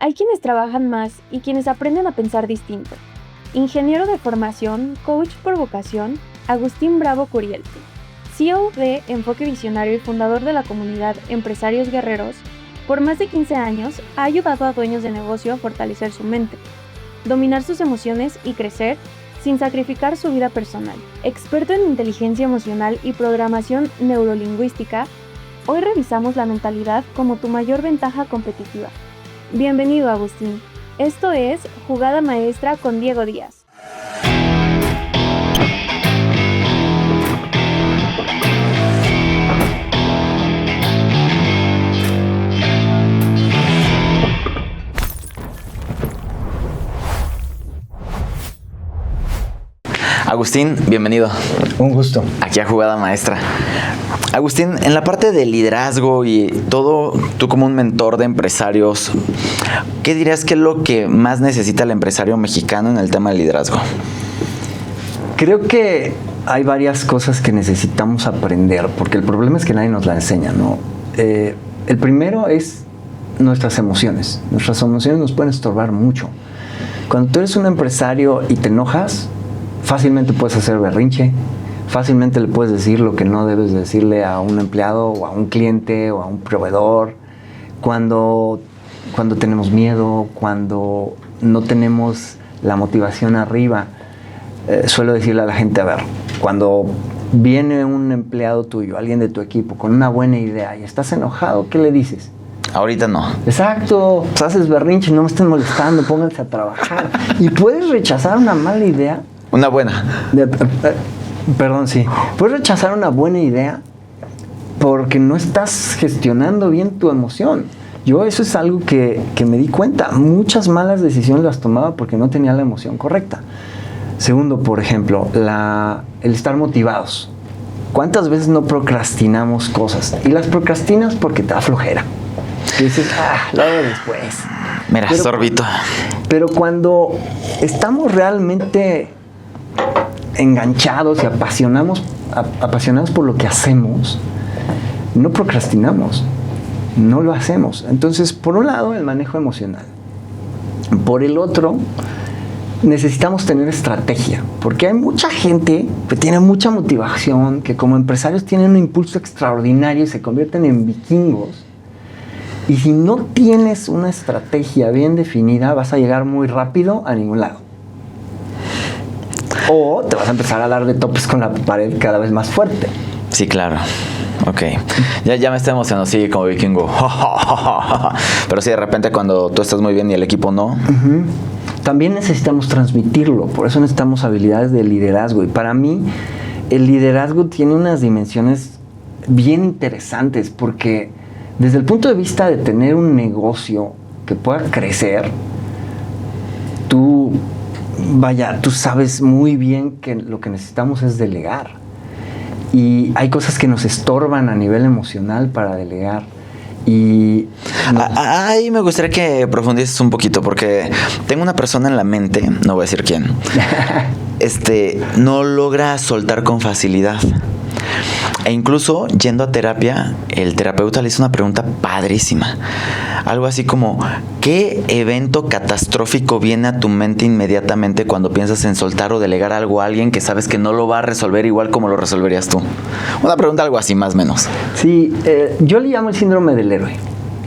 Hay quienes trabajan más y quienes aprenden a pensar distinto. Ingeniero de formación, coach por vocación, Agustín Bravo Curiel, CEO de Enfoque Visionario y fundador de la comunidad Empresarios Guerreros, por más de 15 años ha ayudado a dueños de negocio a fortalecer su mente, dominar sus emociones y crecer sin sacrificar su vida personal. Experto en inteligencia emocional y programación neurolingüística, hoy revisamos la mentalidad como tu mayor ventaja competitiva. Bienvenido, Agustín. Esto es Jugada Maestra con Diego Díaz. Agustín, bienvenido. Un gusto. Aquí a Jugada Maestra. Agustín, en la parte de liderazgo y todo, tú como un mentor de empresarios, ¿qué dirías que es lo que más necesita el empresario mexicano en el tema del liderazgo? Creo que hay varias cosas que necesitamos aprender, porque el problema es que nadie nos la enseña, ¿no? El primero es nuestras emociones. Nuestras emociones nos pueden estorbar mucho. Cuando tú eres un empresario y te enojas, fácilmente puedes hacer berrinche, fácilmente le puedes decir lo que no debes decirle a un empleado o a un cliente o a un proveedor. Cuando tenemos miedo, cuando no tenemos la motivación arriba, suelo decirle a la gente, a ver, cuando viene un empleado tuyo, alguien de tu equipo con una buena idea y estás enojado, ¿qué le dices? Ahorita no. Exacto, pues haces berrinche, no me estén molestando, pónganse a trabajar. Y puedes rechazar una mala idea. Una buena. Perdón, sí. Puedes rechazar una buena idea porque no estás gestionando bien tu emoción. Yo eso es algo que me di cuenta. Muchas malas decisiones las tomaba porque no tenía la emoción correcta. Segundo, por ejemplo, el estar motivados. ¿Cuántas veces no procrastinamos cosas? Y las procrastinas porque te da flojera. Y dices, lo hago después. Mira, sorbito. Pero cuando estamos realmente enganchados y apasionados por lo que hacemos, no procrastinamos, no lo hacemos. Entonces, por un lado, el manejo emocional. Por el otro, necesitamos tener estrategia, porque hay mucha gente que tiene mucha motivación, que como empresarios tienen un impulso extraordinario y se convierten en vikingos. Y si no tienes una estrategia bien definida, vas a llegar muy rápido a ningún lado. O te vas a empezar a dar de topes con la pared cada vez más fuerte. Sí, claro. Ok. Ya me estoy emocionando, sí, como vikingo. Pero sí, de repente cuando tú estás muy bien y el equipo no. Uh-huh. También necesitamos transmitirlo. Por eso necesitamos habilidades de liderazgo. Y para mí, el liderazgo tiene unas dimensiones bien interesantes. Porque desde el punto de vista de tener un negocio que pueda crecer, tú sabes muy bien que lo que necesitamos es delegar. Y hay cosas que nos estorban a nivel emocional para delegar. Y ahí me gustaría que profundices un poquito, porque tengo una persona en la mente, no voy a decir quién, no logra soltar con facilidad. E incluso yendo a terapia, el terapeuta le hizo una pregunta padrísima. Algo así como, ¿qué evento catastrófico viene a tu mente inmediatamente cuando piensas en soltar o delegar algo a alguien que sabes que no lo va a resolver igual como lo resolverías tú? Una pregunta algo así, más o menos. Sí, yo le llamo el síndrome del héroe.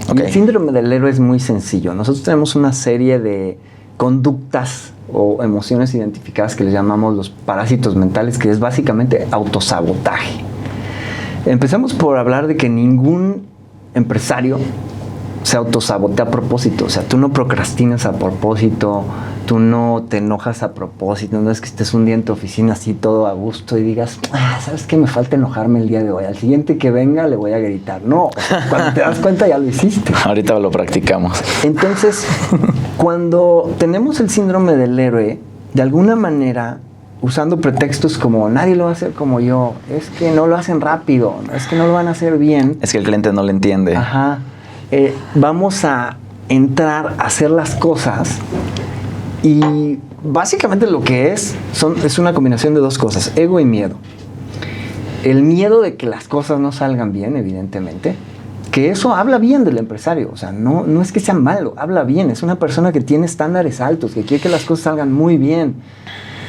Okay. Y el síndrome del héroe es muy sencillo. Nosotros tenemos una serie de conductas o emociones identificadas que les llamamos los parásitos mentales, que es básicamente autosabotaje. Empezamos por hablar de que ningún empresario se autosabotea a propósito. O sea, tú no procrastinas a propósito, tú no te enojas a propósito. No es que estés un día en tu oficina así todo a gusto y digas, ¿sabes qué? Me falta enojarme el día de hoy. Al siguiente que venga le voy a gritar. No, cuando te das cuenta ya lo hiciste. Ahorita lo practicamos. Entonces, cuando tenemos el síndrome del héroe, de alguna manera, usando pretextos como nadie lo va a hacer como yo, es que no lo hacen rápido, es que no lo van a hacer bien. Es que el cliente no lo entiende. Ajá. Vamos a entrar a hacer las cosas y básicamente lo que es una combinación de dos cosas, ego y miedo. El miedo de que las cosas no salgan bien, evidentemente, porque eso habla bien del empresario. O sea, no es que sea malo, habla bien. Es una persona que tiene estándares altos, que quiere que las cosas salgan muy bien.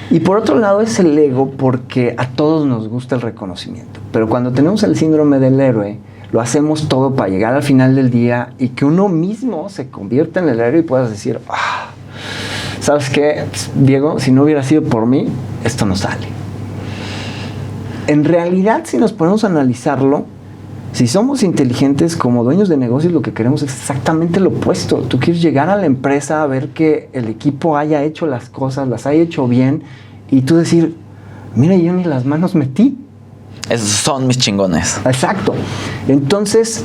Y por otro lado es el ego, porque a todos nos gusta el reconocimiento. Pero cuando tenemos el síndrome del héroe, lo hacemos todo para llegar al final del día y que uno mismo se convierta en el héroe y puedas decir, ¿sabes qué, Diego? Si no hubiera sido por mí, esto no sale. En realidad, si nos ponemos a analizarlo, si somos inteligentes como dueños de negocios, lo que queremos es exactamente lo opuesto. Tú quieres llegar a la empresa a ver que el equipo haya hecho las cosas, las haya hecho bien, y tú decir, mira, yo ni las manos metí. Esos son mis chingones. Exacto. Entonces,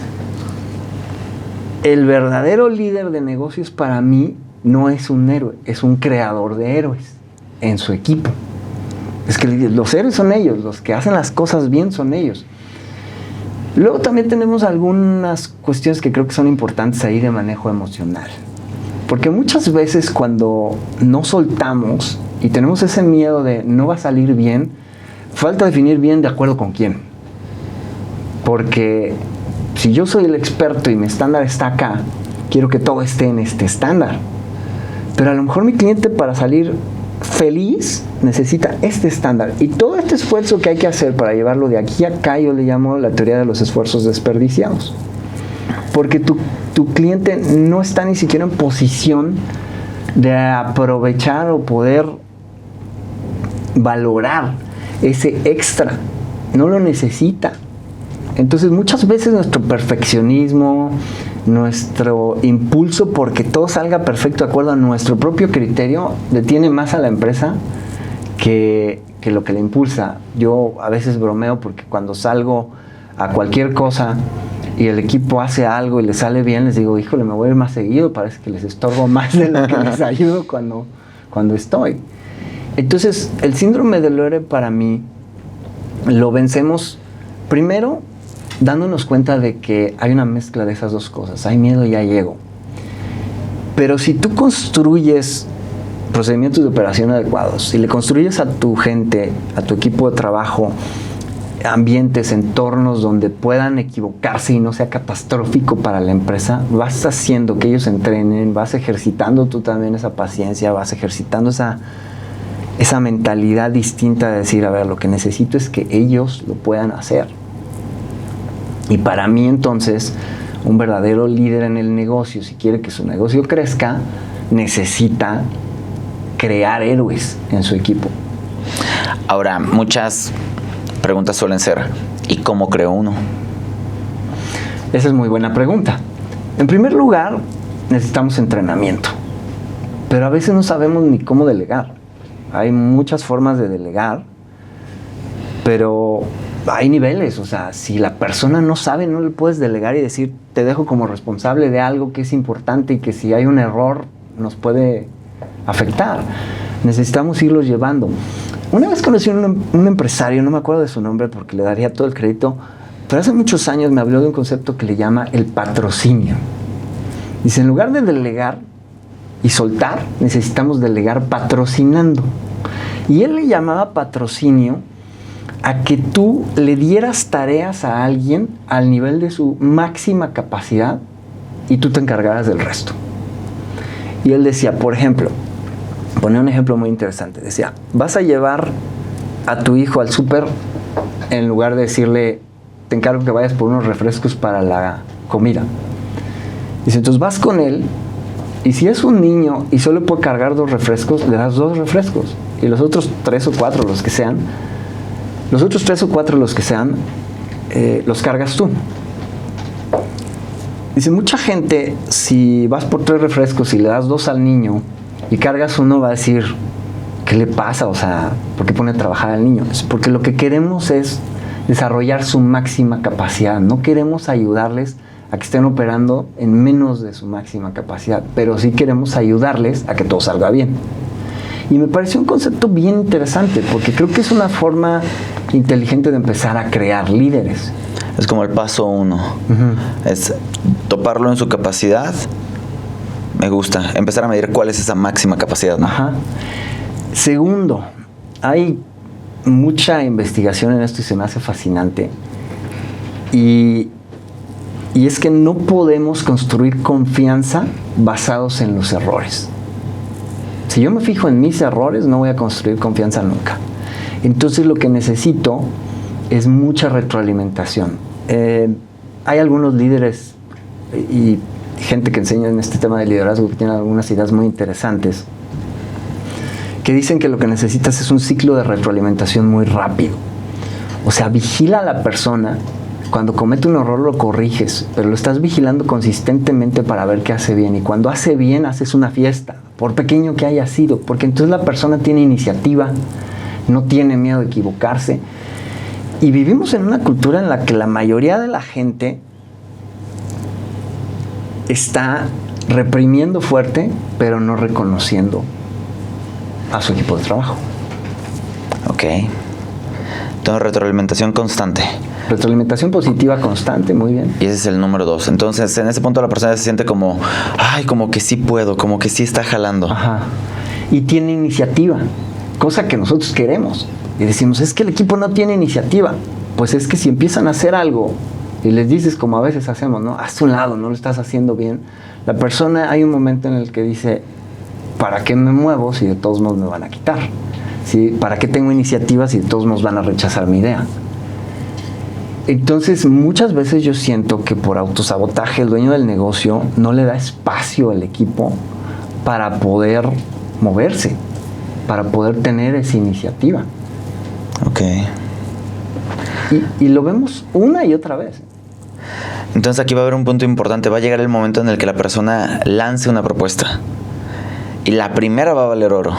el verdadero líder de negocios para mí no es un héroe, es un creador de héroes en su equipo. Es que los héroes son ellos, los que hacen las cosas bien son ellos. Luego también tenemos algunas cuestiones que creo que son importantes ahí de manejo emocional. Porque muchas veces cuando no soltamos y tenemos ese miedo de no va a salir bien, falta definir bien de acuerdo con quién. Porque si yo soy el experto y mi estándar está acá, quiero que todo esté en este estándar. Pero a lo mejor mi cliente, para salir feliz, necesita este estándar. Y todo este esfuerzo que hay que hacer para llevarlo de aquí a acá, yo le llamo la teoría de los esfuerzos desperdiciados. Porque tu cliente no está ni siquiera en posición de aprovechar o poder valorar ese extra. No lo necesita. Entonces muchas veces nuestro perfeccionismo, nuestro impulso porque todo salga perfecto de acuerdo a nuestro propio criterio, detiene más a la empresa que lo que le impulsa. Yo a veces bromeo porque cuando salgo a cualquier cosa y el equipo hace algo y le sale bien, les digo, híjole, me voy a ir más seguido, parece que les estorbo más de lo que les ayudo cuando estoy. Entonces, el síndrome del héroe para mí lo vencemos primero dándonos cuenta de que hay una mezcla de esas dos cosas, hay miedo y hay ego. Pero si tú construyes procedimientos de operación adecuados, si le construyes a tu gente, a tu equipo de trabajo, ambientes, entornos donde puedan equivocarse y no sea catastrófico para la empresa, vas haciendo que ellos entrenen, vas ejercitando tú también esa paciencia, vas ejercitando esa mentalidad distinta de decir, a ver, lo que necesito es que ellos lo puedan hacer. Y para mí entonces, un verdadero líder en el negocio, si quiere que su negocio crezca, necesita crear héroes en su equipo. Ahora, muchas preguntas suelen ser, ¿y cómo creo uno? Esa es muy buena pregunta. En primer lugar, necesitamos entrenamiento. Pero a veces no sabemos ni cómo delegar. Hay muchas formas de delegar, pero hay niveles. O sea, si la persona no sabe, no le puedes delegar y decir, te dejo como responsable de algo que es importante y que si hay un error nos puede afectar. Necesitamos irlos llevando. Una vez conocí a un empresario, no me acuerdo de su nombre porque le daría todo el crédito, pero hace muchos años me habló de un concepto que le llama el patrocinio. Dice, en lugar de delegar y soltar, necesitamos delegar patrocinando. Y él le llamaba patrocinio a que tú le dieras tareas a alguien al nivel de su máxima capacidad y tú te encargaras del resto. Y él decía, por ejemplo, ponía un ejemplo muy interesante, decía, vas a llevar a tu hijo al súper, en lugar de decirle, te encargo que vayas por unos refrescos para la comida. Dice, entonces vas con él, y si es un niño y solo puede cargar 2 refrescos, le das 2 refrescos, y los otros 3 o 4, los que sean, los cargas tú. Dice, mucha gente, si vas por 3 refrescos y le das 2 al niño y cargas uno, va a decir, ¿qué le pasa? O sea, ¿por qué pone a trabajar al niño? Es porque lo que queremos es desarrollar su máxima capacidad. No queremos ayudarles a que estén operando en menos de su máxima capacidad, pero sí queremos ayudarles a que todo salga bien. Y me pareció un concepto bien interesante, porque creo que es una forma inteligente de empezar a crear líderes. Es como el paso 1. Es toparlo en su capacidad. Me gusta. Empezar a medir cuál es esa máxima capacidad, ¿no? Ajá. Segundo, hay mucha investigación en esto y se me hace fascinante. Y Y es que no podemos construir confianza basados en los errores. Si yo me fijo en mis errores, no voy a construir confianza nunca. Entonces lo que necesito es mucha retroalimentación. Hay algunos líderes y gente que enseña en este tema de liderazgo que tienen algunas ideas muy interesantes, que dicen que lo que necesitas es un ciclo de retroalimentación muy rápido. O sea, vigila a la persona. Cuando comete un error lo corriges, pero lo estás vigilando consistentemente para ver qué hace bien. Y cuando hace bien, haces una fiesta, por pequeño que haya sido, porque entonces la persona tiene iniciativa, no tiene miedo de equivocarse. Y vivimos en una cultura en la que la mayoría de la gente está reprimiendo fuerte, pero no reconociendo a su equipo de trabajo. Ok. Entonces, retroalimentación constante. Retroalimentación positiva constante, muy bien. Y ese es el número 2. Entonces, en ese punto la persona se siente como, ay, como que sí puedo, como que sí está jalando. Ajá. Y tiene iniciativa, cosa que nosotros queremos. Y decimos, es que el equipo no tiene iniciativa. Pues es que si empiezan a hacer algo y les dices, como a veces hacemos, ¿no? Hazte un lado, no lo estás haciendo bien. La persona, hay un momento en el que dice, ¿para qué me muevo si de todos modos me van a quitar? ¿Sí? ¿Para qué tengo iniciativa si de todos modos van a rechazar mi idea? Entonces, muchas veces yo siento que por autosabotaje el dueño del negocio no le da espacio al equipo para poder moverse, para poder tener esa iniciativa. Ok. Y lo vemos una y otra vez. Entonces aquí va a haber un punto importante. Va a llegar el momento en el que la persona lance una propuesta. Y la primera va a valer oro.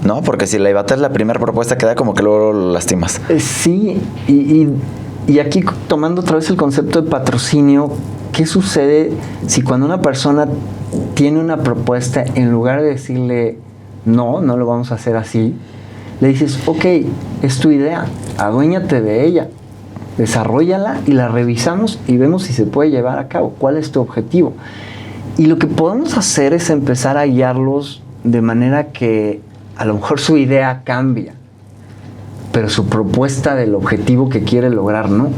¿No? Porque si le bates la primera propuesta, queda como que luego lo lastimas. Sí, y aquí tomando otra vez el concepto de patrocinio, ¿qué sucede si cuando una persona tiene una propuesta, en lugar de decirle, no lo vamos a hacer así, le dices, ok, es tu idea, aduéñate de ella, desarróllala y la revisamos y vemos si se puede llevar a cabo, cuál es tu objetivo? Y lo que podemos hacer es empezar a guiarlos de manera que a lo mejor su idea cambia, pero su propuesta del objetivo que quiere lograr no.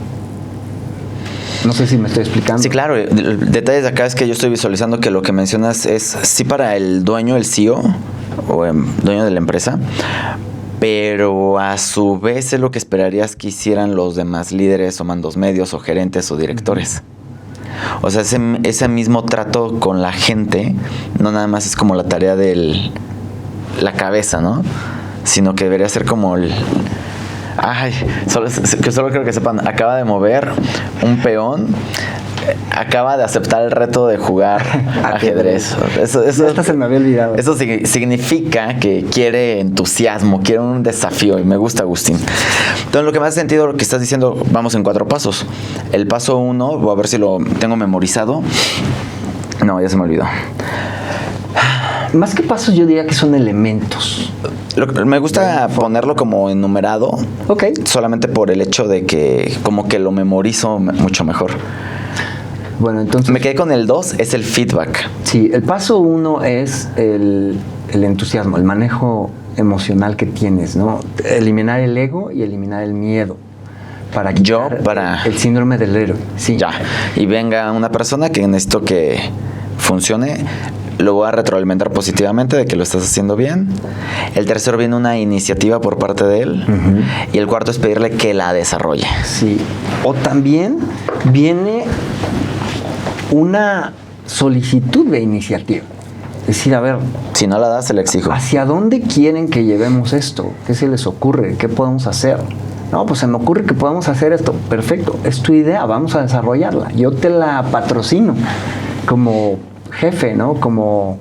No sé si me estoy explicando. Sí, claro. El detalle de acá es que yo estoy visualizando que lo que mencionas es sí para el dueño, el CEO o dueño de la empresa, pero a su vez es lo que esperarías que hicieran los demás líderes o mandos medios o gerentes o directores. O sea, ese mismo trato con la gente no nada más es como la tarea de la cabeza, ¿no? Sino que debería ser como el... Ay, solo creo que sepan, acaba de mover un peón, acaba de aceptar el reto de jugar ajedrez. Eso hasta se me había olvidado. Eso significa que quiere entusiasmo, quiere un desafío, y me gusta, Agustín. Entonces, lo que me hace sentido lo que estás diciendo, vamos en 4 pasos. El paso 1, voy a ver si lo tengo memorizado. No, ya se me olvidó. Más que pasos, yo diría que son elementos. Me gusta ponerlo como enumerado. Ok. Solamente por el hecho de que como que lo memorizo mucho mejor. Bueno, entonces... Me quedé con el 2, es el feedback. Sí, el paso 1 es el entusiasmo, el manejo emocional que tienes, ¿no? Eliminar el ego y eliminar el miedo. Para quitar el síndrome del héroe. Sí. Ya. Y venga una persona que necesito que funcione, lo voy a retroalimentar positivamente de que lo estás haciendo bien. El tercero, viene una iniciativa por parte de él. Uh-huh. Y el cuarto es pedirle que la desarrolle. Sí. O también viene una solicitud de iniciativa. Es decir, a ver, si no la das, se la exijo. ¿Hacia dónde quieren que llevemos esto? ¿Qué se les ocurre? ¿Qué podemos hacer? No, pues se me ocurre que podemos hacer esto. Perfecto, es tu idea, vamos a desarrollarla. Yo te la patrocino como jefe, ¿no? Como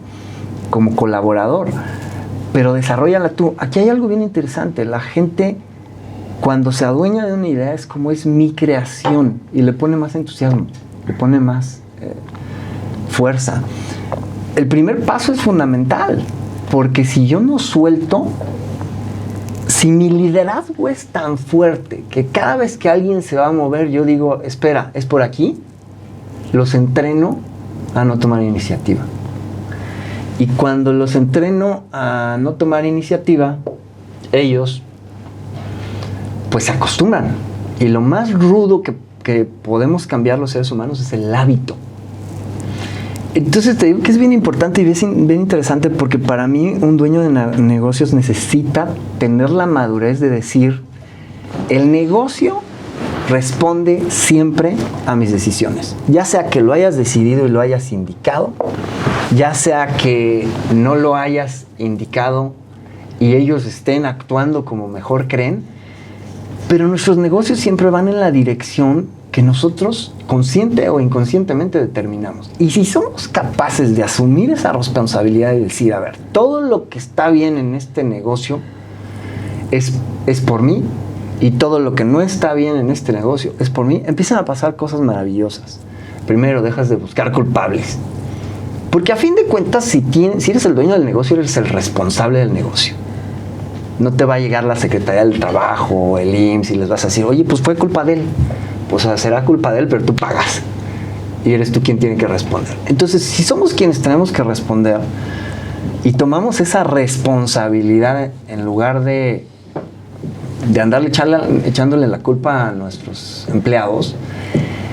colaborador. Pero desarróllala tú. Aquí hay algo bien interesante. La gente, cuando se adueña de una idea, es como es mi creación. Y le pone más entusiasmo, le pone más fuerza. El primer paso es fundamental. Porque si yo no suelto, si mi liderazgo es tan fuerte que cada vez que alguien se va a mover, yo digo, espera, ¿es por aquí? Los entreno a no tomar iniciativa. Y cuando los entreno a no tomar iniciativa, ellos pues se acostumbran. Y lo más rudo que que podemos cambiar los seres humanos es el hábito. Entonces te digo que es bien importante y bien interesante, porque para mí un dueño de negocios necesita tener la madurez de decir: el negocio responde siempre a mis decisiones. Ya sea que lo hayas decidido y lo hayas indicado, ya sea que no lo hayas indicado y ellos estén actuando como mejor creen, pero nuestros negocios siempre van en la dirección que nosotros consciente o inconscientemente determinamos. Y si somos capaces de asumir esa responsabilidad y decir: a ver, todo lo que está bien en este negocio es por mí, y todo lo que no está bien en este negocio es por mí, empiezan a pasar cosas maravillosas. Primero, dejas de buscar culpables. Porque a fin de cuentas, si eres el dueño del negocio, eres el responsable del negocio. No te va a llegar la Secretaría del Trabajo o el IMSS y les vas a decir: oye, pues fue culpa de él. Pues será culpa de él, pero tú pagas. Y eres tú quien tiene que responder. Entonces, si somos quienes tenemos que responder y tomamos esa responsabilidad en lugar de andarle echándole la culpa a nuestros empleados,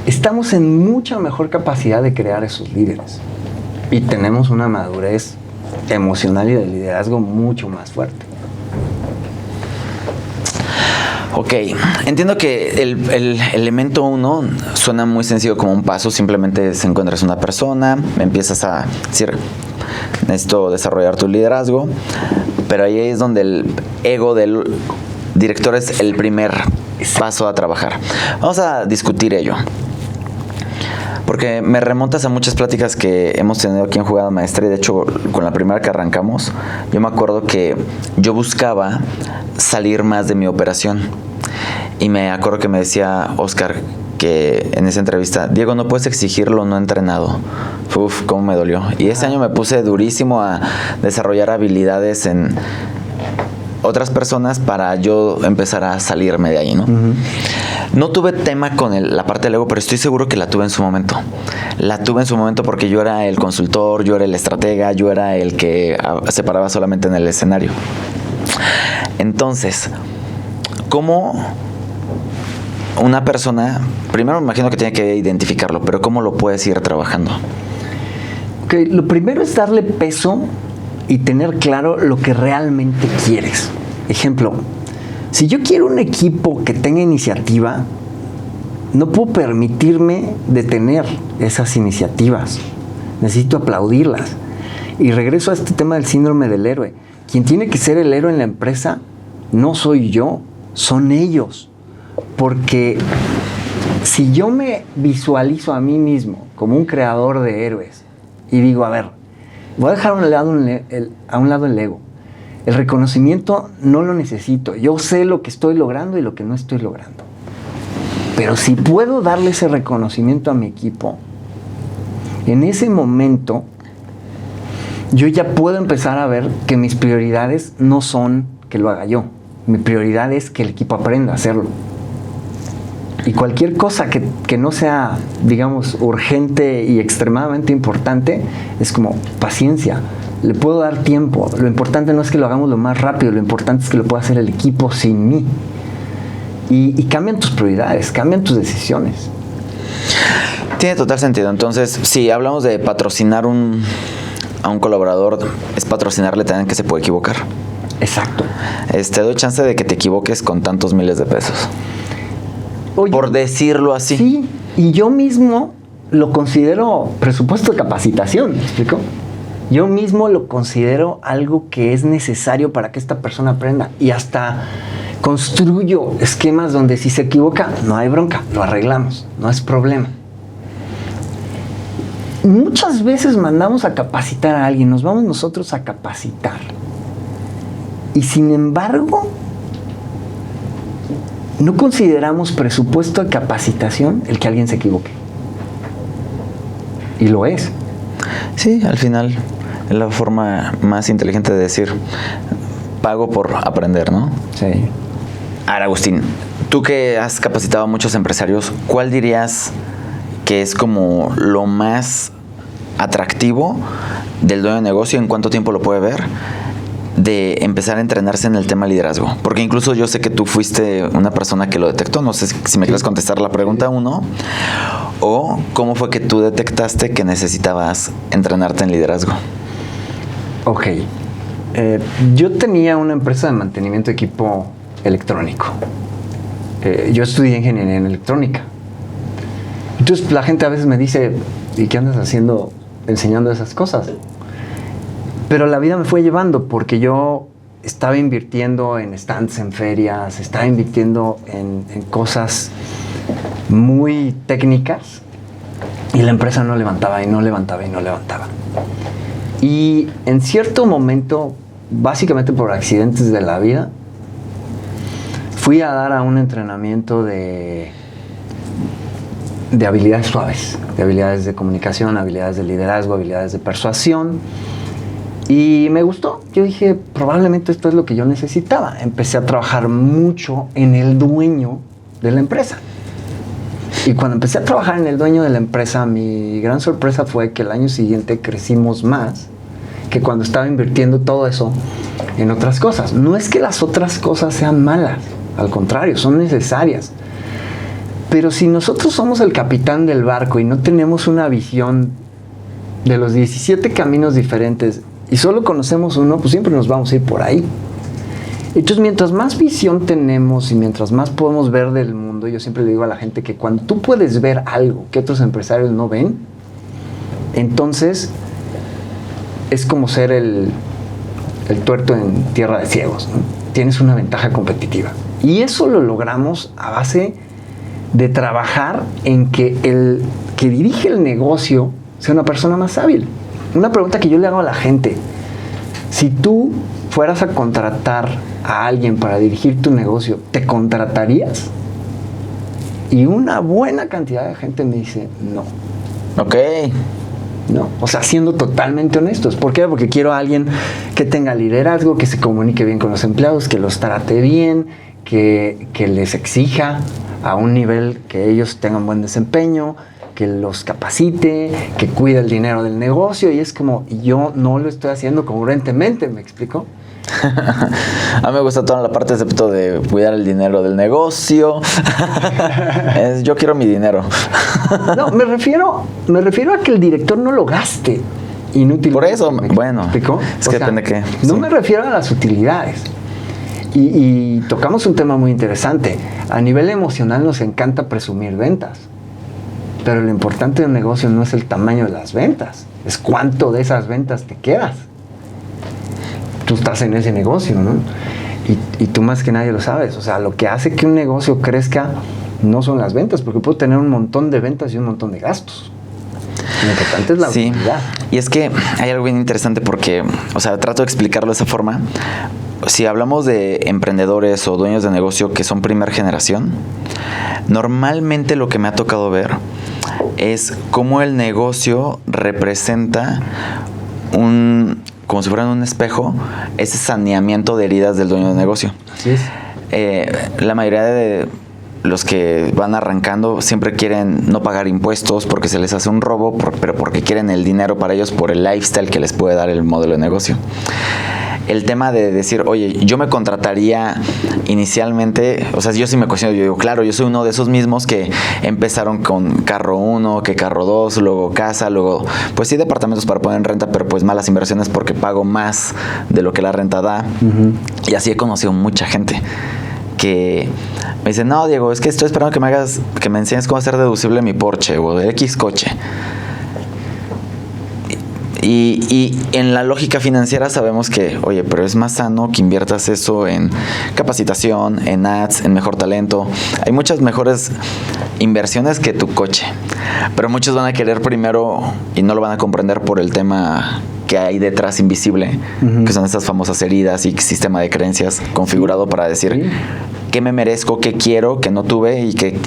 estamos en mucha mejor capacidad de crear esos líderes. Y tenemos una madurez emocional y de liderazgo mucho más fuerte. Ok, entiendo que el elemento 1 suena muy sencillo como un paso. Simplemente se encuentras una persona, empiezas a decir: necesito desarrollar tu liderazgo, pero ahí es donde el ego del director es el primer paso a trabajar. Vamos a discutir ello, porque me remontas a muchas pláticas que hemos tenido aquí en Jugada Maestra. Y de hecho, con la primera que arrancamos, yo me acuerdo que yo buscaba salir más de mi operación. Y me acuerdo que me decía Oscar que en esa entrevista: Diego, no puedes exigirlo no entrenado. Uf, cómo me dolió. Y ese año me puse durísimo a desarrollar habilidades en otras personas para yo empezar a salirme de ahí, ¿no? Uh-huh. No tuve tema con la parte del ego, pero estoy seguro que la tuve en su momento. La tuve en su momento porque yo era el consultor, yo era el estratega, yo era el que se paraba solamente en el escenario. Entonces, ¿cómo una persona, primero me imagino que tiene que identificarlo, pero cómo lo puedes ir trabajando? Okay, lo primero es darle peso y tener claro lo que realmente quieres. Ejemplo, si yo quiero un equipo que tenga iniciativa, no puedo permitirme detener esas iniciativas. Necesito aplaudirlas. Y regreso a este tema del síndrome del héroe. Quien tiene que ser el héroe en la empresa no soy yo, son ellos. Porque si yo me visualizo a mí mismo como un creador de héroes y digo: a ver, voy a dejar a un lado el ego. El reconocimiento no lo necesito. Yo sé lo que estoy logrando y lo que no estoy logrando. Pero si puedo darle ese reconocimiento a mi equipo, en ese momento yo ya puedo empezar a ver que mis prioridades no son que lo haga yo. Mi prioridad es que el equipo aprenda a hacerlo. Y cualquier cosa que no sea, digamos, urgente y extremadamente importante, es como paciencia. Le puedo dar tiempo. Lo importante no es que lo hagamos lo más rápido, lo importante es que lo pueda hacer el equipo sin mí. Y cambian tus prioridades, cambian tus decisiones. Tiene total sentido. Entonces, si hablamos de patrocinar a un colaborador, es patrocinarle también que se puede equivocar. Exacto. Te doy chance de que te equivoques con tantos miles de pesos. Oye, por decirlo así. Sí, y yo mismo lo considero presupuesto de capacitación, ¿me explico? Yo mismo lo considero algo que es necesario para que esta persona aprenda. Y hasta construyo esquemas donde si se equivoca, no hay bronca, lo arreglamos, no es problema. Muchas veces mandamos a capacitar a alguien, nos vamos nosotros a capacitar. Y sin embargo, no consideramos presupuesto de capacitación el que alguien se equivoque. Y lo es. Sí, al final es la forma más inteligente de decir: pago por aprender, ¿no? Sí. Ahora, Agustín, tú que has capacitado a muchos empresarios, ¿cuál dirías que es como lo más atractivo del dueño de negocio? ¿En cuánto tiempo lo puede ver? de empezar a entrenarse en el tema liderazgo? Porque incluso yo sé que tú fuiste una persona que lo detectó. No sé si me quieres contestar la pregunta 1 o cómo fue que tú detectaste que necesitabas entrenarte en liderazgo. Ok. Yo tenía una empresa de mantenimiento de equipo electrónico. Yo estudié ingeniería en electrónica. Entonces la gente a veces me dice, ¿y qué andas haciendo enseñando esas cosas? Pero la vida me fue llevando porque yo estaba invirtiendo en stands en ferias, estaba invirtiendo en cosas muy técnicas y la empresa no levantaba y no levantaba y no levantaba. Y en cierto momento, básicamente por accidentes de la vida, fui a dar a un entrenamiento de habilidades suaves, de habilidades de comunicación, habilidades de liderazgo, habilidades de persuasión. Y me gustó. Yo dije, probablemente esto es lo que yo necesitaba. Empecé a trabajar mucho en el dueño de la empresa. Y cuando empecé a trabajar en el dueño de la empresa, mi gran sorpresa fue que el año siguiente crecimos más que cuando estaba invirtiendo todo eso en otras cosas. No es que las otras cosas sean malas, al contrario, son necesarias. Pero si nosotros somos el capitán del barco y no tenemos una visión de los 17 caminos diferentes y solo conocemos uno, pues siempre nos vamos a ir por ahí. Entonces, mientras más visión tenemos y mientras más podemos ver del mundo, yo siempre le digo a la gente que cuando tú puedes ver algo que otros empresarios no ven, entonces es como ser el tuerto en tierra de ciegos, ¿no? Tienes una ventaja competitiva. Y eso lo logramos a base de trabajar en que el que dirige el negocio sea una persona más hábil. Una pregunta que yo le hago a la gente: si tú fueras a contratar a alguien para dirigir tu negocio, ¿te contratarías? Y una buena cantidad de gente me dice no. Ok. No, o sea, siendo totalmente honestos. ¿Por qué? Porque quiero a alguien que tenga liderazgo, que se comunique bien con los empleados, que los trate bien, que les exija a un nivel que ellos tengan buen desempeño, que los capacite, que cuide el dinero del negocio. Y es como, yo no lo estoy haciendo congruentemente, ¿me explico? A mí me gusta toda la parte excepto de cuidar el dinero del negocio. Yo quiero mi dinero. No, me refiero a que el director no lo gaste inútilmente. Por eso, bueno, ¿explicó? es que depende de qué. No Sí. me refiero a las utilidades. Y tocamos un tema muy interesante. A nivel emocional nos encanta presumir ventas. Pero lo importante de un negocio no es el tamaño de las ventas, es cuánto de esas ventas te quedas. Tú estás en ese negocio, ¿no? Y tú más que nadie lo sabes. O sea, lo que hace que un negocio crezca no son las ventas, porque puedo tener un montón de ventas y un montón de gastos. Lo importante es la utilidad. Y es que hay algo bien interesante porque, o sea, trato de explicarlo de esa forma. Si hablamos de emprendedores o dueños de negocio que son primera generación, normalmente lo que me ha tocado ver es cómo el negocio representa como si fuera un espejo, ese saneamiento de heridas del dueño de negocio. Así es. La mayoría de los que van arrancando siempre quieren no pagar impuestos porque se les hace un robo, pero porque quieren el dinero para ellos por el lifestyle que les puede dar el modelo de negocio. El tema de decir, oye, yo me contrataría inicialmente, o sea, yo sí me cuestiono, yo digo, claro, yo soy uno de esos mismos que empezaron con carro 1, que carro 2, luego casa, luego, pues sí, departamentos para poner en renta, pero pues malas inversiones porque pago más de lo que la renta da. Uh-huh. Y así he conocido mucha gente que me dice, no, Diego, es que estoy esperando que me enseñes cómo hacer deducible mi Porsche o de X coche. Y en la lógica financiera sabemos que, oye, pero es más sano que inviertas eso en capacitación, en ads, en mejor talento. Hay muchas mejores inversiones que tu coche. Pero muchos van a querer primero y no lo van a comprender por el tema que hay detrás invisible, uh-huh, que son estas famosas heridas y sistema de creencias configurado para decir, ¿sí?, qué me merezco, qué quiero, que no tuve y que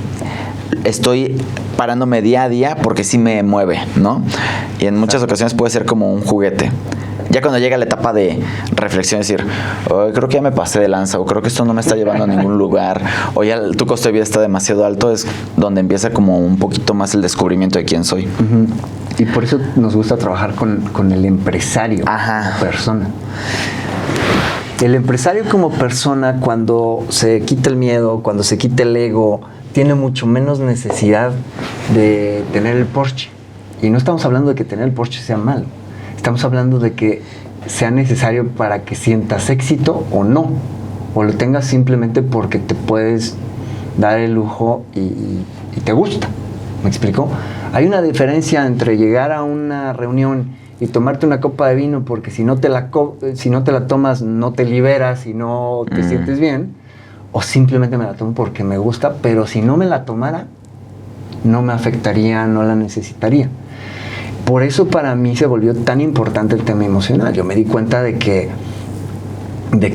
estoy parándome día a día porque sí me mueve, ¿no? Y en muchas ocasiones puede ser como un juguete. Ya cuando llega la etapa de reflexión, decir, oh, creo que ya me pasé de lanza, o creo que esto no me está llevando a ningún lugar, o ya tu costo de vida está demasiado alto, es donde empieza como un poquito más el descubrimiento de quién soy. Uh-huh. Y por eso nos gusta trabajar con el empresario, ajá, la persona. El empresario como persona, cuando se quita el miedo, cuando se quita el ego, tiene mucho menos necesidad de tener el Porsche. Y no estamos hablando de que tener el Porsche sea malo. Estamos hablando de que sea necesario para que sientas éxito o no. O lo tengas simplemente porque te puedes dar el lujo y te gusta. ¿Me explico? Hay una diferencia entre llegar a una reunión y tomarte una copa de vino porque si no te la tomas no te liberas y no te sientes bien, o simplemente me la tomo porque me gusta, pero si no me la tomara no me afectaría, no la necesitaría. Por eso para mí se volvió tan importante el tema emocional. Yo me di cuenta de que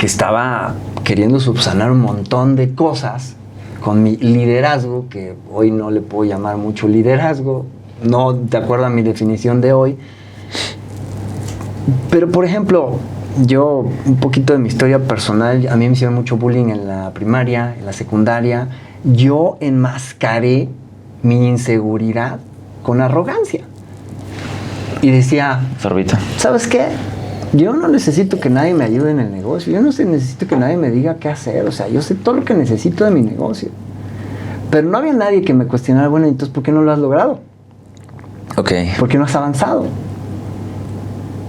estaba queriendo subsanar un montón de cosas con mi liderazgo, que hoy no le puedo llamar mucho liderazgo, no de acuerdo a mi definición de hoy. Pero, por ejemplo, yo, un poquito de mi historia personal, a mí me hicieron mucho bullying en la primaria, en la secundaria. Yo enmascaré mi inseguridad con arrogancia. Y decía, Sorbito. ¿sabes qué? Yo no necesito que nadie me ayude en el negocio. Yo no necesito que nadie me diga qué hacer. O sea, yo sé todo lo que necesito de mi negocio. Pero no había nadie que me cuestionara, bueno, entonces, ¿por qué no lo has logrado? Ok. ¿Por qué no has avanzado?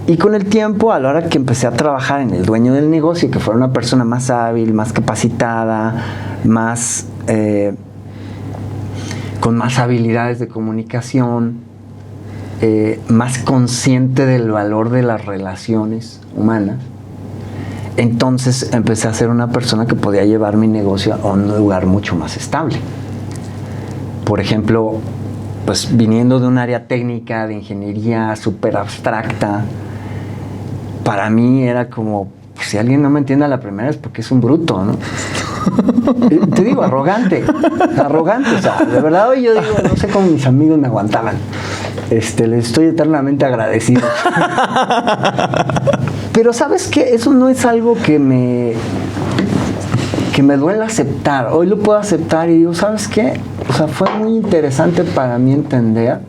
Y con el tiempo, a la hora que empecé a trabajar en el dueño del negocio, que fuera una persona más hábil, más capacitada, más con más habilidades de comunicación, más consciente del valor de las relaciones humanas, entonces empecé a ser una persona que podía llevar mi negocio a un lugar mucho más estable. Por ejemplo, pues viniendo de un área técnica, de ingeniería súper abstracta, para mí era como, pues, si alguien no me entiende a la primera es porque es un bruto, ¿no? Te digo, arrogante, o sea, de verdad hoy yo digo, no sé cómo mis amigos me aguantaban. Les estoy eternamente agradecido. Pero ¿sabes qué? Eso no es algo que me duele aceptar. Hoy lo puedo aceptar y digo, ¿sabes qué? O sea, fue muy interesante para mí entender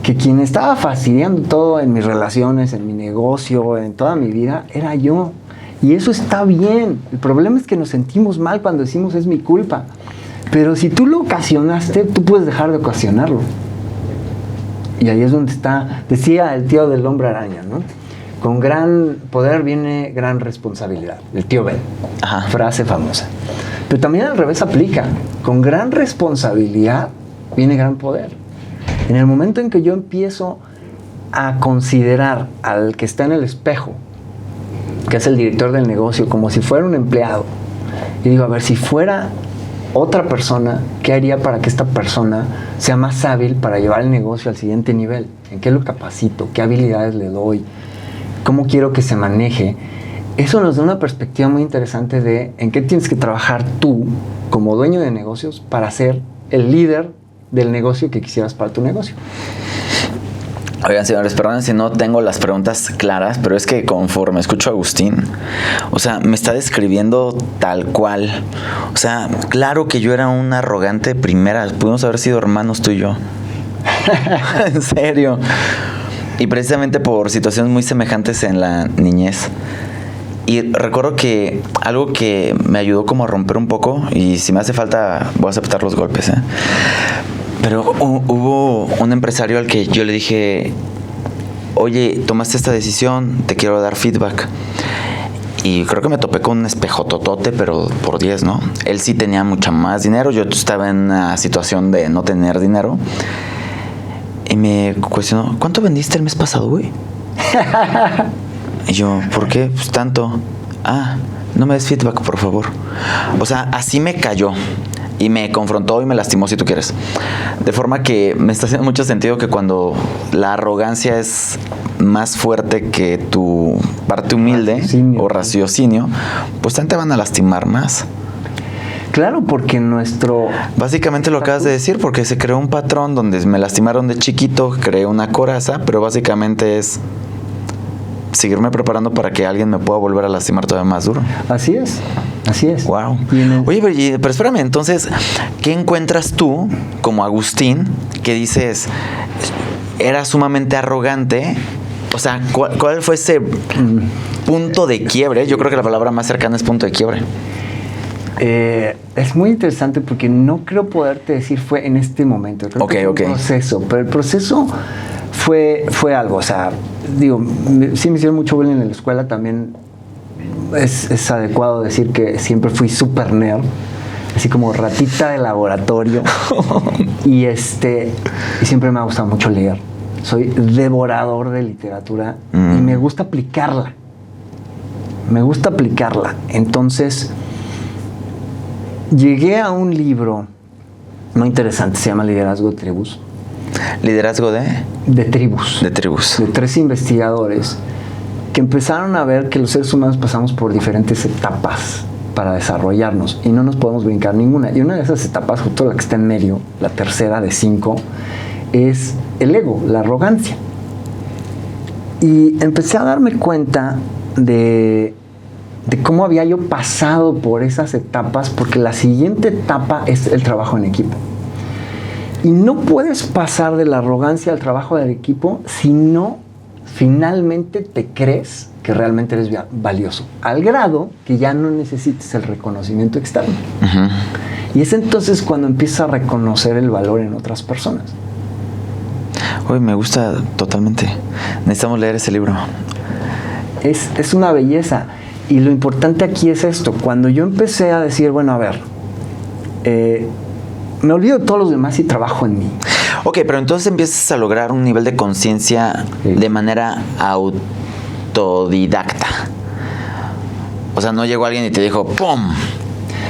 que quien estaba fastidiando todo en mis relaciones, en mi negocio, en toda mi vida, era yo. Y eso está bien. El problema es que nos sentimos mal cuando decimos es mi culpa. Pero si tú lo ocasionaste, tú puedes dejar de ocasionarlo. Y ahí es donde está, decía el tío del Hombre Araña, ¿no? Con gran poder viene gran responsabilidad. El tío Ben. Ajá. Frase famosa. Pero también al revés aplica. Con gran responsabilidad viene gran poder. En el momento en que yo empiezo a considerar al que está en el espejo, que es el director del negocio, como si fuera un empleado, y digo, a ver, si fuera otra persona, ¿qué haría para que esta persona sea más hábil para llevar el negocio al siguiente nivel? ¿En qué lo capacito? ¿Qué habilidades le doy? ¿Cómo quiero que se maneje? Eso nos da una perspectiva muy interesante de en qué tienes que trabajar tú como dueño de negocios para ser el líder del negocio que quisieras para tu negocio. Oigan, señores, perdonen si no tengo las preguntas claras, pero es que conforme escucho a Agustín, o sea, me está describiendo tal cual. O sea, claro que yo era un arrogante de primera. Pudimos haber sido hermanos tú y yo. En serio. Y precisamente por situaciones muy semejantes en la niñez. Y recuerdo que algo que me ayudó como a romper un poco, y si me hace falta voy a aceptar los golpes, pero hubo un empresario al que yo le dije, oye, tomaste esta decisión, te quiero dar feedback. Y creo que me topé con un espejototote, pero por 10, ¿no? Él sí tenía mucho más dinero, yo estaba en una situación de no tener dinero. Y me cuestionó, ¿cuánto vendiste el mes pasado, güey? Y yo, ¿por qué? Pues tanto. No me des feedback, por favor. O sea, así me cayó. Y me confrontó y me lastimó, si tú quieres. De forma que me está haciendo mucho sentido que cuando la arrogancia es más fuerte que tu parte humilde o raciocinio, pues también te van a lastimar más. Claro, porque Básicamente lo acabas de decir, porque se creó un patrón donde me lastimaron de chiquito, creé una coraza, pero básicamente es seguirme preparando para que alguien me pueda volver a lastimar todavía más duro. Así es. Wow. Oye, pero espérame, entonces, ¿qué encuentras tú como Agustín que dices, era sumamente arrogante O sea, ¿cuál fue ese punto de quiebre? Yo creo que la palabra más cercana es punto de quiebre. Es muy interesante porque no creo poderte decir fue en este momento. Creo que fue un proceso, pero el proceso fue algo. O sea, digo, sí me hicieron mucho bullying en la escuela. También es adecuado decir que siempre fui súper nerd, así como ratita de laboratorio. y siempre me ha gustado mucho leer. Soy devorador de literatura y me gusta aplicarla. Entonces, llegué a un libro muy interesante, se llama Liderazgo de Tribus. ¿Liderazgo de? De tribus. De tribus. De 3 investigadores que empezaron a ver que los seres humanos pasamos por diferentes etapas para desarrollarnos y no nos podemos brincar ninguna. Y una de esas etapas, justo la que está en medio, la tercera de 5, es el ego, la arrogancia. Y empecé a darme cuenta de cómo había yo pasado por esas etapas, porque la siguiente etapa es el trabajo en equipo. Y no puedes pasar de la arrogancia al trabajo del equipo si no finalmente te crees que realmente eres valioso, al grado que ya no necesites el reconocimiento externo. Y es entonces cuando empiezas a reconocer el valor en otras personas. Uy, me gusta totalmente. Necesitamos leer ese libro. Es una belleza. Y lo importante aquí es esto. Cuando yo empecé a decir, bueno, a ver, me olvido de todos los demás y trabajo en mí. Ok, pero entonces empiezas a lograr un nivel de conciencia de manera autodidacta. O sea, no llegó alguien y te dijo, ¡pum!,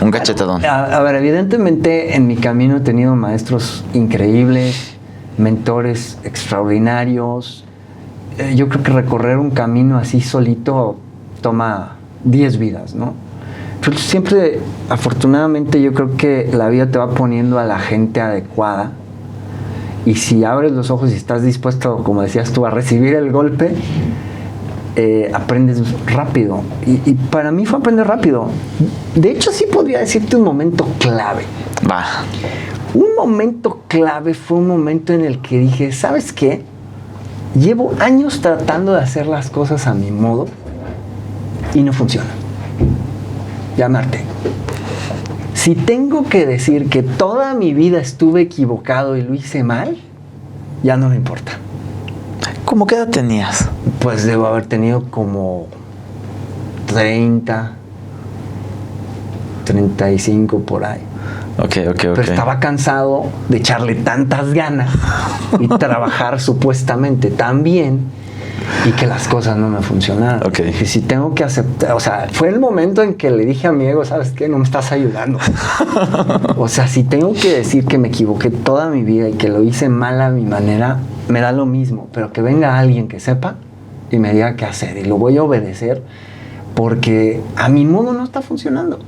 un cachetadón. A ver, evidentemente en mi camino he tenido maestros increíbles, mentores extraordinarios. Yo creo que recorrer un camino así solito toma 10 vidas, ¿no? Pero siempre, afortunadamente, yo creo que la vida te va poniendo a la gente adecuada. Y si abres los ojos y estás dispuesto, como decías tú, a recibir el golpe, aprendes rápido. Y para mí fue aprender rápido. De hecho, sí podría decirte un momento clave. Va. Un momento clave fue un momento en el que dije, ¿sabes qué? Llevo años tratando de hacer las cosas a mi modo y no funciona. Ya me harté. Si tengo que decir que toda mi vida estuve equivocado y lo hice mal, ya no me importa. ¿Cómo qué edad tenías? Pues debo haber tenido como 30, 35 por ahí. Ok. Pero estaba cansado de echarle tantas ganas y trabajar supuestamente tan bien y que las cosas no me funcionaron. Okay. Y si tengo que aceptar, o sea, fue el momento en que le dije a mi ego, ¿sabes qué? No me estás ayudando. O sea, si tengo que decir que me equivoqué toda mi vida y que lo hice mal a mi manera, me da lo mismo, pero que venga alguien que sepa y me diga qué hacer y lo voy a obedecer porque a mi modo no está funcionando.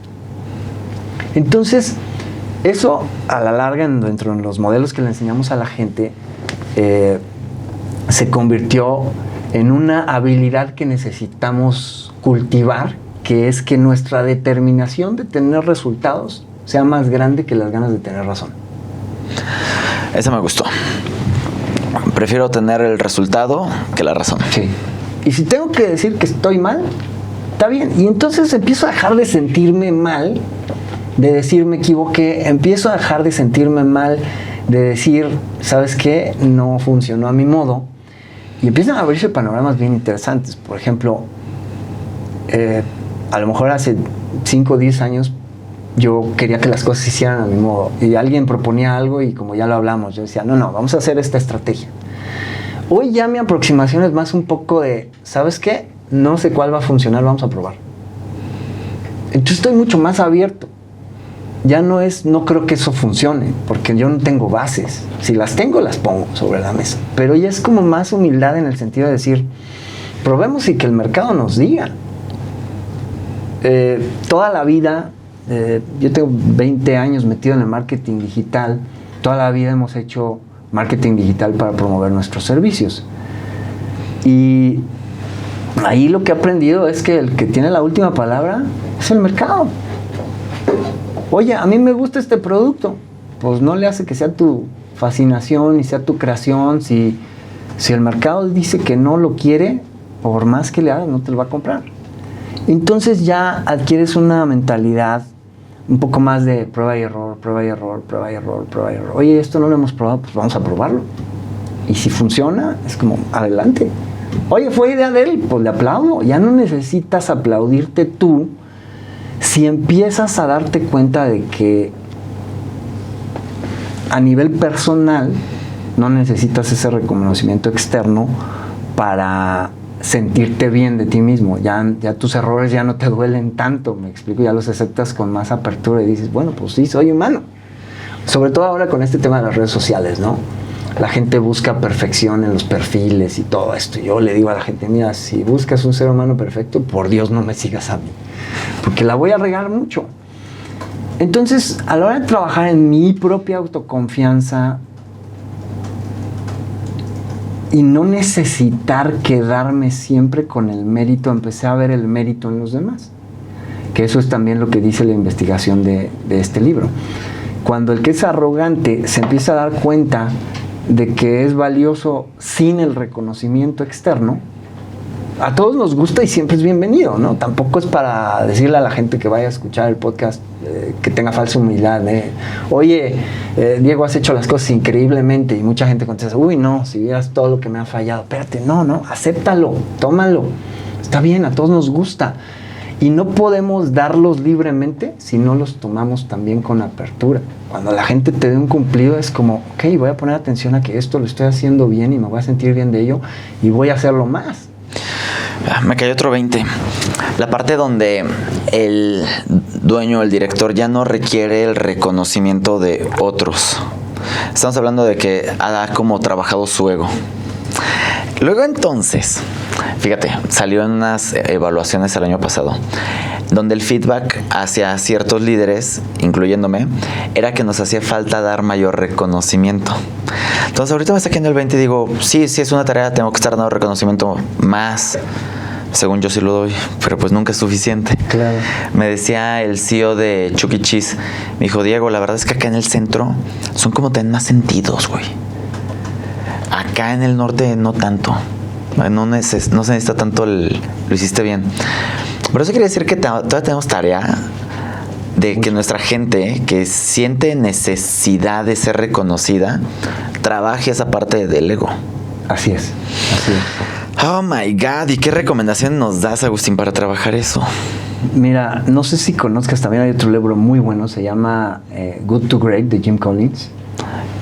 Entonces, eso a la larga, dentro de los modelos que le enseñamos a la gente, se convirtió en una habilidad que necesitamos cultivar, que es que nuestra determinación de tener resultados sea más grande que las ganas de tener razón. Esa me gustó. Prefiero tener el resultado que la razón. Sí. Y si tengo que decir que estoy mal, está bien. Y entonces empiezo a dejar de sentirme mal, de decir me equivoqué, empiezo a dejar de sentirme mal, de decir, ¿sabes qué? No funcionó a mi modo. Y empiezan a abrirse panoramas bien interesantes. Por ejemplo, a lo mejor hace 5 o 10 años yo quería que las cosas se hicieran a mi modo. Y alguien proponía algo y como ya lo hablamos, yo decía, no, vamos a hacer esta estrategia. Hoy ya mi aproximación es más un poco de, ¿sabes qué? No sé cuál va a funcionar, vamos a probar. Entonces estoy mucho más abierto. Ya no creo que eso funcione, porque yo no tengo bases. Si las tengo, las pongo sobre la mesa. Pero ya es como más humildad en el sentido de decir, probemos y que el mercado nos diga. Toda la vida, yo tengo 20 años metido en el marketing digital, toda la vida hemos hecho marketing digital para promover nuestros servicios. Y ahí lo que he aprendido es que el que tiene la última palabra es el mercado. Oye, a mí me gusta este producto. Pues no le hace que sea tu fascinación y sea tu creación. Si Si el mercado dice que no lo quiere, por más que le hagas, no te lo va a comprar. Entonces ya adquieres una mentalidad un poco más de prueba y error, prueba y error, prueba y error, prueba y error. Oye, esto no lo hemos probado, pues vamos a probarlo. Y si funciona, es como, adelante. Oye, fue idea de él, pues le aplaudo. Ya no necesitas aplaudirte tú si empiezas a darte cuenta de que a nivel personal no necesitas ese reconocimiento externo para sentirte bien de ti mismo. Ya tus errores ya no te duelen tanto, me explico, ya los aceptas con más apertura y dices, bueno, pues sí, soy humano. Sobre todo ahora con este tema de las redes sociales, ¿no? La gente busca perfección en los perfiles y todo esto. Yo le digo a la gente, mira, si buscas un ser humano perfecto, por Dios no me sigas a mí, porque la voy a regar mucho. Entonces, a la hora de trabajar en mi propia autoconfianza y no necesitar quedarme siempre con el mérito, empecé a ver el mérito en los demás. Que eso es también lo que dice la investigación de este libro. Cuando el que es arrogante se empieza a dar cuenta de que es valioso sin el reconocimiento externo, a todos nos gusta y siempre es bienvenido, ¿no? Tampoco es para decirle a la gente que vaya a escuchar el podcast que tenga falsa humildad. Oye, Diego, has hecho las cosas increíblemente, y mucha gente contesta, uy, no, si vieras todo lo que me ha fallado. Espérate, no, acéptalo, tómalo. Está bien, a todos nos gusta. Y no podemos darlos libremente si no los tomamos también con apertura. Cuando la gente te dé un cumplido es como, ok, voy a poner atención a que esto lo estoy haciendo bien y me voy a sentir bien de ello y voy a hacerlo más. Me cayó otro 20. La parte donde el dueño, el director, ya no requiere el reconocimiento de otros. Estamos hablando de que ha como trabajado su ego. Luego entonces, fíjate, salió en unas evaluaciones el año pasado, donde el feedback hacia ciertos líderes, incluyéndome, era que nos hacía falta dar mayor reconocimiento. Entonces ahorita me está cayendo el 20 y digo, sí, es una tarea, tengo que estar dando reconocimiento más. Según yo sí lo doy, pero pues nunca es suficiente. Claro. Me decía el CEO de Chuck E. Cheese, me dijo, Diego, la verdad es que acá en el centro son como ten más sentidos, güey. Acá en el norte no tanto. No se necesita tanto lo hiciste bien. Pero eso quiere decir que todavía tenemos tarea de que nuestra gente que siente necesidad de ser reconocida trabaje esa parte del ego. Así es. Oh my God, ¿y qué recomendación nos das, Agustín, para trabajar eso? Mira, no sé si conozcas, también hay otro libro muy bueno, se llama Good to Great, de Jim Collins,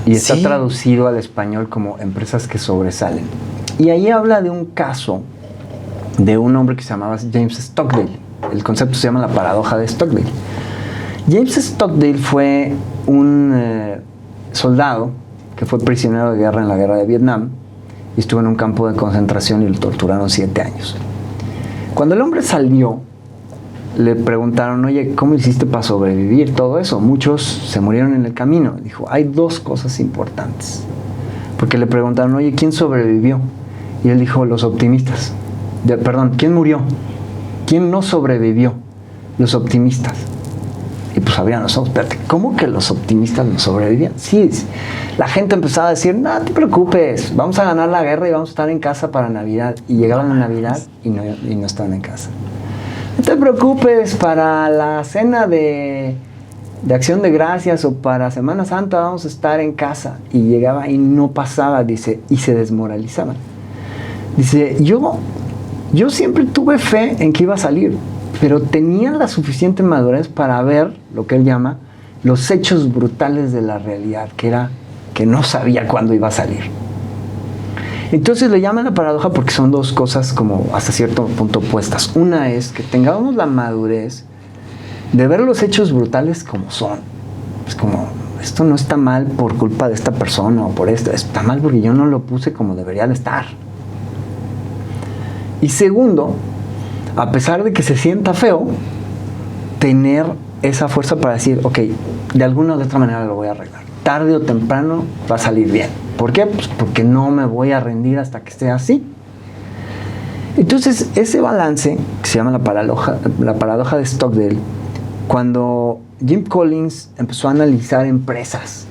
y está traducido al español como Empresas que sobresalen. Y ahí habla de un caso de un hombre que se llamaba James Stockdale. El concepto se llama la paradoja de Stockdale. James Stockdale fue un soldado que fue prisionero de guerra en la guerra de Vietnam y estuvo en un campo de concentración y lo torturaron 7 años. Cuando el hombre salió, le preguntaron, oye, ¿cómo hiciste para sobrevivir todo eso? Muchos se murieron en el camino. Dijo, hay 2 cosas importantes. Porque le preguntaron, oye, ¿quién sobrevivió? Y él dijo, los optimistas. ¿Quién murió? ¿Quién no sobrevivió? Los optimistas. Y pues abrían los ojos, espérate, ¿cómo que los optimistas no sobrevivían? Sí, la gente empezaba a decir, no te preocupes, vamos a ganar la guerra y vamos a estar en casa para Navidad. Y llegaba la Navidad y no estaban en casa. No te preocupes, para la cena de Acción de Gracias o para Semana Santa vamos a estar en casa. Y llegaba y no pasaba, dice, y se desmoralizaban. Dice, yo siempre tuve fe en que iba a salir, pero tenía la suficiente madurez para ver lo que él llama los hechos brutales de la realidad, que era que no sabía cuándo iba a salir. Entonces le llaman la paradoja porque son 2 cosas como hasta cierto punto opuestas. Una es que tengamos la madurez de ver los hechos brutales como son. Es como, esto no está mal por culpa de esta persona o por esto, está mal porque yo no lo puse como debería de estar. Y segundo, a pesar de que se sienta feo, tener esa fuerza para decir, ok, de alguna u otra manera lo voy a arreglar. Tarde o temprano va a salir bien. ¿Por qué? Pues porque no me voy a rendir hasta que esté así. Entonces, ese balance, que se llama la paradoja de Stockdale, cuando Jim Collins empezó a analizar empresas,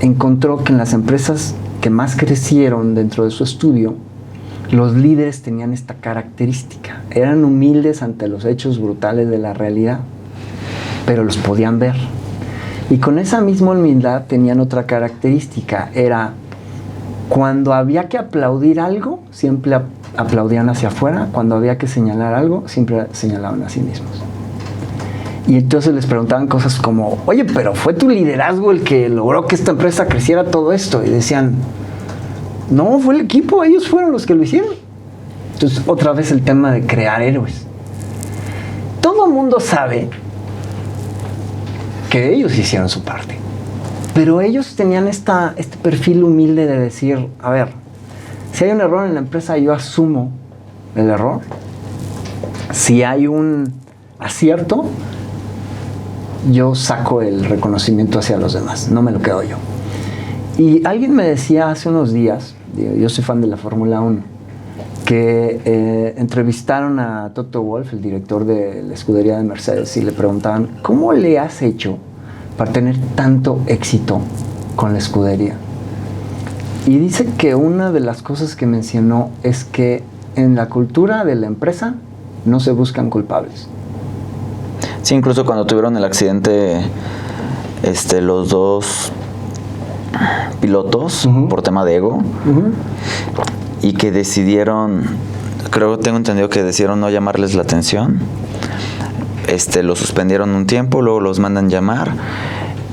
encontró que en las empresas que más crecieron dentro de su estudio, los líderes tenían esta característica. Eran humildes ante los hechos brutales de la realidad, pero los podían ver. Y con esa misma humildad tenían otra característica. Era cuando había que aplaudir algo, siempre aplaudían hacia afuera. Cuando había que señalar algo, siempre señalaban a sí mismos. Y entonces les preguntaban cosas como, oye, pero fue tu liderazgo el que logró que esta empresa creciera todo esto. Y decían, no, fue el equipo, ellos fueron los que lo hicieron. Entonces, otra vez el tema de crear héroes. Todo el mundo sabe que ellos hicieron su parte. Pero ellos tenían este perfil humilde de decir, a ver, si hay un error en la empresa, yo asumo el error. Si hay un acierto, yo saco el reconocimiento hacia los demás, no me lo quedo yo. Y alguien me decía hace unos días, yo soy fan de la Fórmula 1, que entrevistaron a Toto Wolff, el director de la escudería de Mercedes, y le preguntaban, ¿cómo le has hecho para tener tanto éxito con la escudería? Y dice que una de las cosas que mencionó es que en la cultura de la empresa no se buscan culpables. Sí, incluso cuando tuvieron el accidente, los dos pilotos, por tema de ego, y que decidieron, tengo entendido que decidieron no llamarles la atención, los suspendieron un tiempo, luego los mandan llamar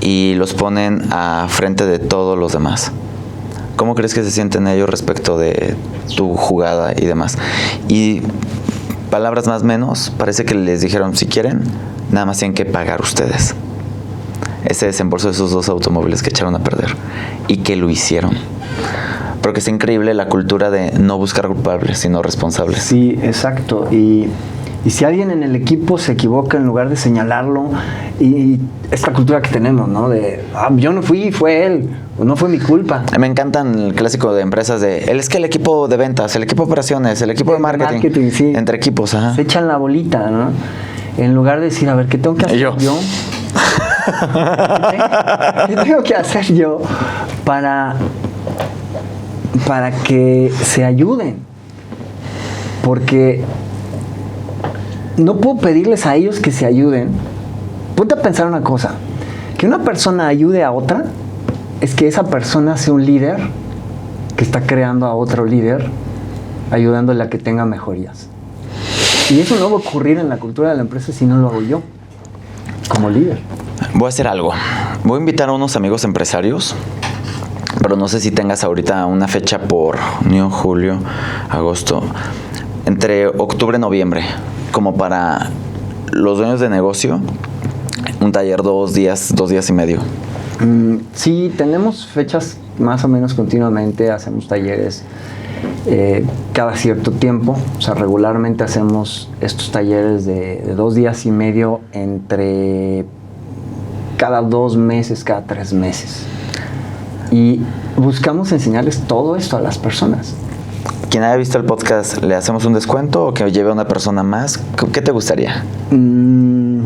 y los ponen a frente de todos los demás. ¿Cómo crees que se sienten ellos respecto de tu jugada y demás? Y palabras más menos, parece que les dijeron, si quieren, nada más tienen que pagar ustedes ese desembolso de esos dos automóviles que echaron a perder y que lo hicieron. Porque es increíble la cultura de no buscar culpables, sino responsables. Sí, exacto. Y si alguien en el equipo se equivoca, en lugar de señalarlo, y esta cultura que tenemos, ¿no? De, yo no fui, fue él, o no fue mi culpa. Me encantan el clásico de empresas de, es que el equipo de ventas, el equipo de operaciones, el equipo de marketing sí. Entre equipos, ajá. Se echan la bolita, ¿no? En lugar de decir, a ver, ¿qué tengo que hacer yo? ¿Qué tengo que hacer yo para que se ayuden? Porque no puedo pedirles a ellos que se ayuden. Ponte a pensar una cosa. Que una persona ayude a otra es que esa persona sea un líder que está creando a otro líder, ayudándole a que tenga mejorías. Y eso no va a ocurrir en la cultura de la empresa si no lo hago yo, como líder. Voy a hacer algo. Voy a invitar a unos amigos empresarios, pero no sé si tengas ahorita una fecha por junio, julio, agosto, entre octubre y noviembre, como para los dueños de negocio, un taller 2 días y medio. Sí, tenemos fechas más o menos continuamente, hacemos talleres cada cierto tiempo, o sea, regularmente hacemos estos talleres de 2 días y medio entre cada 2 meses, cada 3 meses. Y buscamos enseñarles todo esto a las personas. Quien haya visto el podcast, ¿le hacemos un descuento o que lleve a una persona más? ¿Qué te gustaría? Me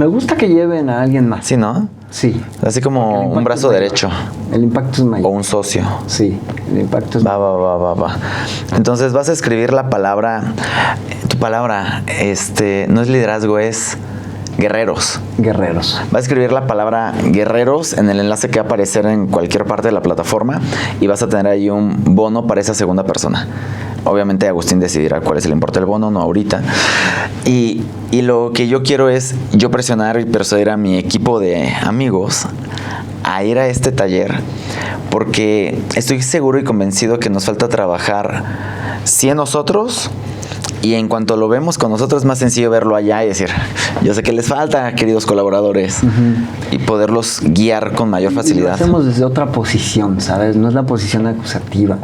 gusta que lleven a alguien más. Sí, ¿no? Sí. Así como un brazo derecho. El impacto es mayor. O un socio. Sí, el impacto es mayor. Va. Entonces vas a escribir la palabra, tu palabra, no es liderazgo, es guerreros. Guerreros. Vas a escribir la palabra guerreros en el enlace que va a aparecer en cualquier parte de la plataforma y vas a tener ahí un bono para esa segunda persona. Obviamente Agustín decidirá cuál es el importe del bono, no ahorita. Y lo que yo quiero es yo presionar y persuadir a mi equipo de amigos a ir a este taller, porque estoy seguro y convencido que nos falta trabajar sí en nosotros, y en cuanto lo vemos con nosotros es más sencillo verlo allá y decir, yo sé que les falta, queridos colaboradores, y poderlos guiar con mayor facilidad. Lo hacemos desde otra posición, ¿sabes? No es la posición acusativa.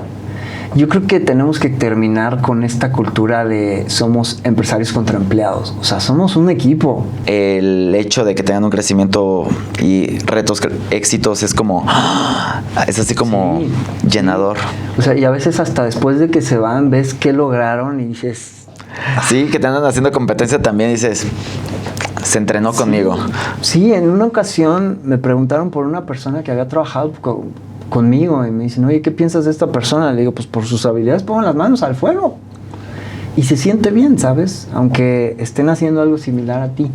Yo creo que tenemos que terminar con esta cultura de somos empresarios contra empleados. O sea, somos un equipo. El hecho de que tengan un crecimiento y retos, éxitos, es como... es así como sí, llenador. O sea, y a veces hasta después de que se van, ves qué lograron y dices... Sí, que te andan haciendo competencia también, dices... Se entrenó conmigo. Sí, en una ocasión me preguntaron por una persona que había trabajado conmigo y me dicen, oye, ¿qué piensas de esta persona? Le digo, pues por sus habilidades pongan las manos al fuego. Y se siente bien, ¿sabes? Aunque estén haciendo algo similar a ti.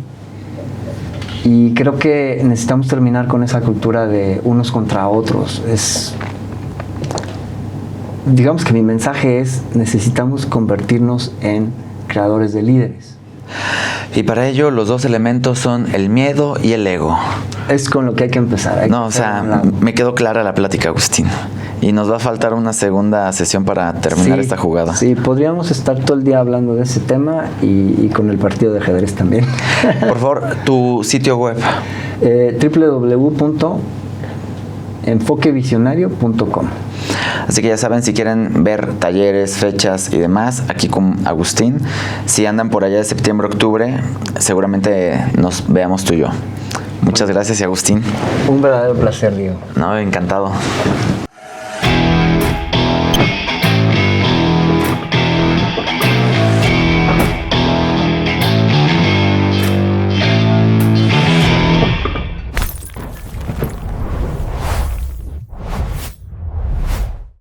Y creo que necesitamos terminar con esa cultura de unos contra otros. Digamos que mi mensaje es, necesitamos convertirnos en creadores de líderes. Y para ello los dos elementos son el miedo y el ego. Es con lo que hay que empezar. Me quedó clara la plática, Agustín. Y nos va a faltar una segunda sesión para terminar esta jugada. Sí, podríamos estar todo el día hablando de ese tema y con el partido de ajedrez también. Por favor, tu sitio web. www.enfoquevisionario.com. Así que ya saben, si quieren ver talleres, fechas y demás, aquí con Agustín. Si andan por allá de septiembre, octubre, seguramente nos veamos tú y yo. Muchas gracias, Agustín. Un verdadero placer, Diego. No, encantado.